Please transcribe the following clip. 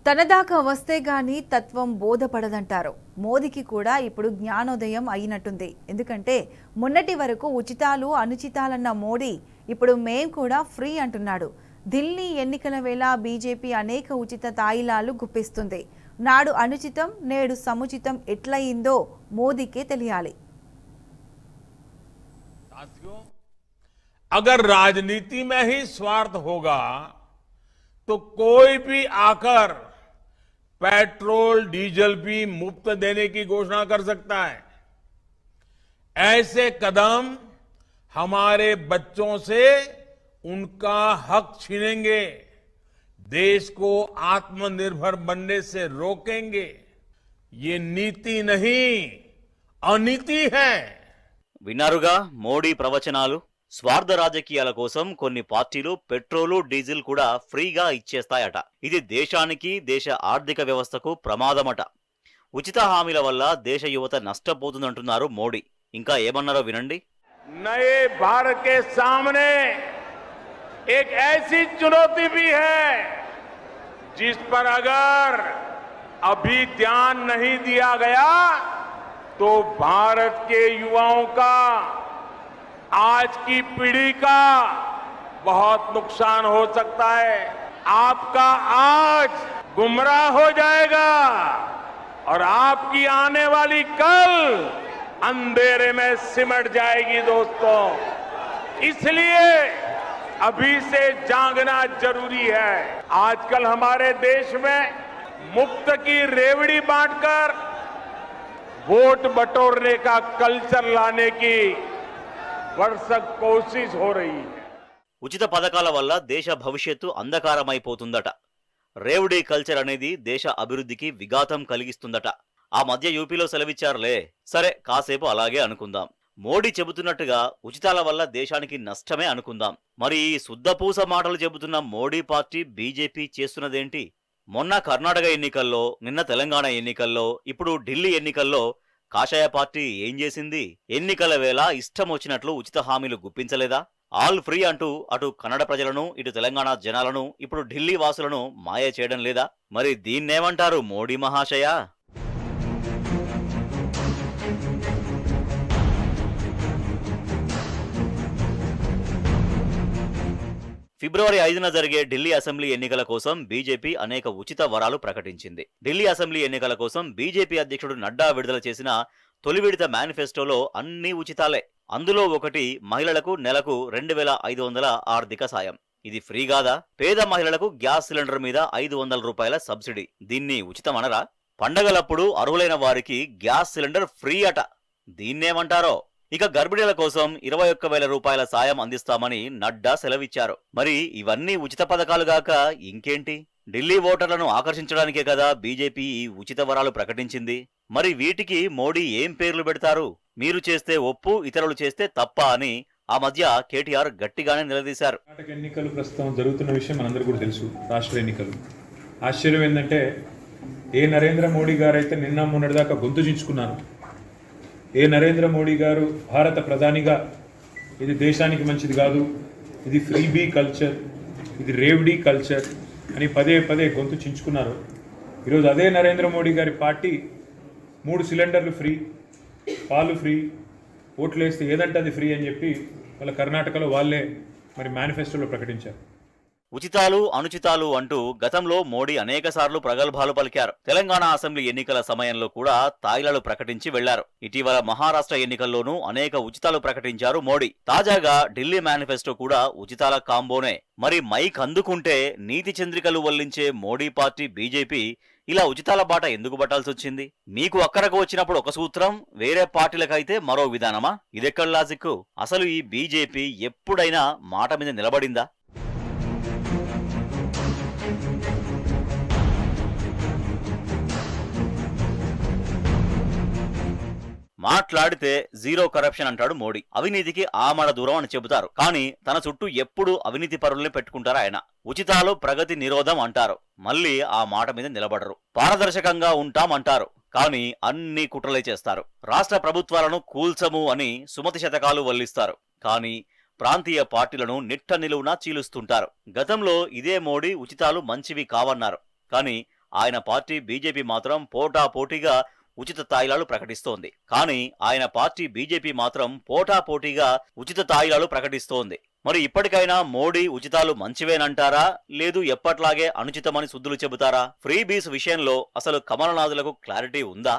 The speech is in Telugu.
తనదాకా వస్తే గాని తత్వం బోధపడదంటారు. మోదీకి కూడా ఇప్పుడు జ్ఞానోదయం అయినట్టుంది. ఎందుకంటే మొన్నటి వరకు ఉచితాలు అనుచితాలన్న మోడీ ఇప్పుడు మేం కూడా ఫ్రీ అంటున్నాడు. ఢిల్లీ ఎన్నికల వేళ బీజేపీ అనేక ఉచిత తాయిలాలు గుప్పిస్తుంది. నాడు అనుచితం నేడు సముచితం ఎట్లయిందో మోదీకే తెలియాలి. अगर राजनीति में ही स्वार्थ होगा तो कोई भी आकर पेट्रोल डीजल भी मुफ्त देने की घोषणा कर सकता है। ऐसे कदम हमारे बच्चों से उनका हक छीनेंगे, देश को आत्मनिर्भर बनने से रोकेंगे। ये नीति नहीं अनीति है। విన్నారుగా మోడీ ప్రవచనాలు. స్వార్థ రాజకీయాల కోసం కొన్ని పార్టీలు పెట్రోలు డీజిల్ కూడా ఫ్రీగా ఇచ్చేస్తాయట. ఇది దేశానికి దేశ ఆర్థిక వ్యవస్థకు ప్రమాదమట. ఉచిత హామీల వల్ల దేశ యువత నష్టపోతుందంటున్నారు మోడీ. ఇంకా ఏమన్నారో వినండి. नए भारत के सामने एक ऐसी चुनौती भी है जिस पर अगर अभी ध्यान नहीं दिया गया तो भारत के युवाओं का, आज की पीढ़ी का बहुत नुकसान हो सकता है। आपका आज गुमराह हो जाएगा और आपकी आने वाली कल अंधेरे में सिमट जाएगी दोस्तों। इसलिए अभी से जागना जरूरी है। आजकल हमारे देश में मुफ्त की रेवड़ी बांटकर वोट बटोरने का कल्चर लाने की भरसक कोशिश हो रही है। ఉచిత పథకాల వల్ల దేశ భవిష్యత్తు అంధకారమైపోతుందట. రేవడీ కల్చర్ అనేది దేశ అభివృద్ధికి విఘాతం కలిగిస్తుందట. ఆ మధ్య యూపీలో సెలవిచ్చారులే. సరే, కాసేపు అలాగే అనుకుందాం. మోడీ చెబుతున్నట్టుగా ఉచితాల వల్ల దేశానికి నష్టమే అనుకుందాం. మరి ఈ శుద్ధపూస మాటలు చెబుతున్న మోడీ పార్టీ బీజేపీ చేస్తున్నదేంటి? మొన్న కర్ణాటక ఎన్నికల్లో, నిన్న తెలంగాణ ఎన్నికల్లో, ఇప్పుడు ఢిల్లీ ఎన్నికల్లో కాషాయ పార్టీ ఏం చేసింది? ఎన్నికల వేళ ఇష్టం వచ్చినట్లు ఉచిత హామీలు గుప్పించలేదా? ఆల్ ఫ్రీ అంటూ అటు కన్నడ ప్రజలను, ఇటు తెలంగాణ జనాలను, ఇప్పుడు ఢిల్లీ వాసులను మాయ చేయడం లేదా? మరి దీన్నేమంటారు మోడీ మహాశయ? ఫిబ్రవరి 5న జరిగే ఢిల్లీ అసెంబ్లీ ఎన్నికల కోసం బీజేపీ అనేక ఉచిత వరాలు ప్రకటించింది. ఢిల్లీ అసెంబ్లీ ఎన్నికల కోసం బీజేపీ అధ్యక్షుడు నడ్డా విడుదల చేసిన తొలి విడత మేనిఫెస్టోలో అన్ని ఉచితాలే. అందులో ఒకటి మహిళలకు నెలకు 2500 ఆర్థిక సాయం. ఇది ఫ్రీ కాదా? పేద మహిళలకు గ్యాస్ సిలిండర్ మీద 500 రూపాయల సబ్సిడీ. దీన్ని ఉచితమనరా? పండగలప్పుడు అర్హులైన వారికి గ్యాస్ సిలిండర్ ఫ్రీ అట. దీన్నేమంటారో? ఇక గర్భిణీల కోసం 21,000 రూపాయల సాయం అందిస్తామని నడ్డా సెలవిచ్చారు. మరి ఇవన్నీ ఉచిత పథకాలుగాక ఇంకేంటి? ఢిల్లీ ఓటర్లను ఆకర్షించడానికే కదా బీజేపీ ఈ ఉచిత వరాలు ప్రకటించింది. మరి వీటికి మోడీ ఏం పేర్లు పెడతారు? మీరు చేస్తే ఒప్పు, ఇతరులు చేస్తే తప్ప అని ఆ మధ్య కేటీఆర్ గట్టిగానే నిలదీశారు. కర్ణాటక ఎన్నికలు ప్రస్తుతం జరుగుతున్న విషయం మనందరూ కూడా తెలుసు. రాష్ట్ర ఎన్నికలు. ఆశ్చర్యం ఏంటంటే ఏ నరేంద్ర మోడీ గారైతే నిన్న మొన్నటిదాకా గొంతు చించుకున్నారు, ఏ నరేంద్ర మోడీ గారు భారత ప్రధానిగా ఇది దేశానికి మంచిది కాదు, ఇది ఫ్రీబీ కల్చర్, ఇది రేవడీ కల్చర్ అని పదే పదే గొంతు చించుకున్నారు, ఈరోజు అదే నరేంద్ర మోడీ గారి పార్టీ 3 సిలిండర్లు ఫ్రీ, పాలు ఫ్రీ, ఓట్లు వేస్తే ఏదంటే అది ఫ్రీ అని చెప్పి వాళ్ళ కర్ణాటకలో వాళ్ళే మరి మేనిఫెస్టోలో ప్రకటించారు. ఉచితాలు అనుచితాలు అంటూ గతంలో మోడీ అనేకసార్లు ప్రగల్భాలు పలికారు. తెలంగాణ అసెంబ్లీ ఎన్నికల సమయంలో కూడా తాయిలాలు ప్రకటించి వెళ్లారు. ఇటీవల మహారాష్ట్ర ఎన్నికల్లోనూ అనేక ఉచితాలు ప్రకటించారు మోడీ. తాజాగా ఢిల్లీ మేనిఫెస్టో కూడా ఉచితాల కాంబోనే. మరి మైక్ అందుకుంటే నీతి చంద్రికలు వల్లించే మోడీ పార్టీ బీజేపీ ఇలా ఉచితాల బాట ఎందుకు పట్టాల్సి వచ్చింది? మీకు అక్కడకు వచ్చినప్పుడు ఒక సూత్రం, వేరే పార్టీలకైతే మరో విధానమా? ఇదెక్కడ లాజిక్? అసలు ఈ బీజేపీ ఎప్పుడైనా మాట మీద నిలబడిందా? మాట్లాడితే జీరో కరప్షన్ అంటాడు మోడీ. అవినీతికి ఆమడ దూరం అని చెబుతారు. కానీ తన చుట్టూ ఎప్పుడు అవినీతి పరుల్ని పెట్టుకుంటారు ఆయన. ఉచితాలు ప్రగతి నిరోధం అంటారు, మళ్ళీ ఆ మాట మీద నిలబడరు. పారదర్శకంగా ఉంటామంటారు, కానీ అన్ని కుట్రలే చేస్తారు. రాష్ట్ర ప్రభుత్వాలను కూల్చము అని సుమతి శతకాలు వల్లిస్తారు, కానీ ప్రాంతీయ పార్టీలను నిట్ట నిలువునా చీలుస్తుంటారు. గతంలో ఇదే మోడీ ఉచితాలు మంచివి కావన్నారు, కానీ ఆయన పార్టీ బీజేపీ మాత్రం పోటాపోటీగా ఉచిత తాయిలాలు ప్రకటిస్తోంది. కానీ ఆయన పార్టీ బీజేపీ మాత్రం పోటాపోటీగా ఉచిత తాయిలాలు ప్రకటిస్తోంది. మరి ఇప్పటికైనా మోడీ ఉచితాలు మంచివేనంటారా, లేదు ఎప్పట్లాగే అనుచితమని సుద్దులు చెబుతారా? ఫ్రీ బీస్ విషయంలో అసలు కమలనాథులకు క్లారిటీ ఉందా?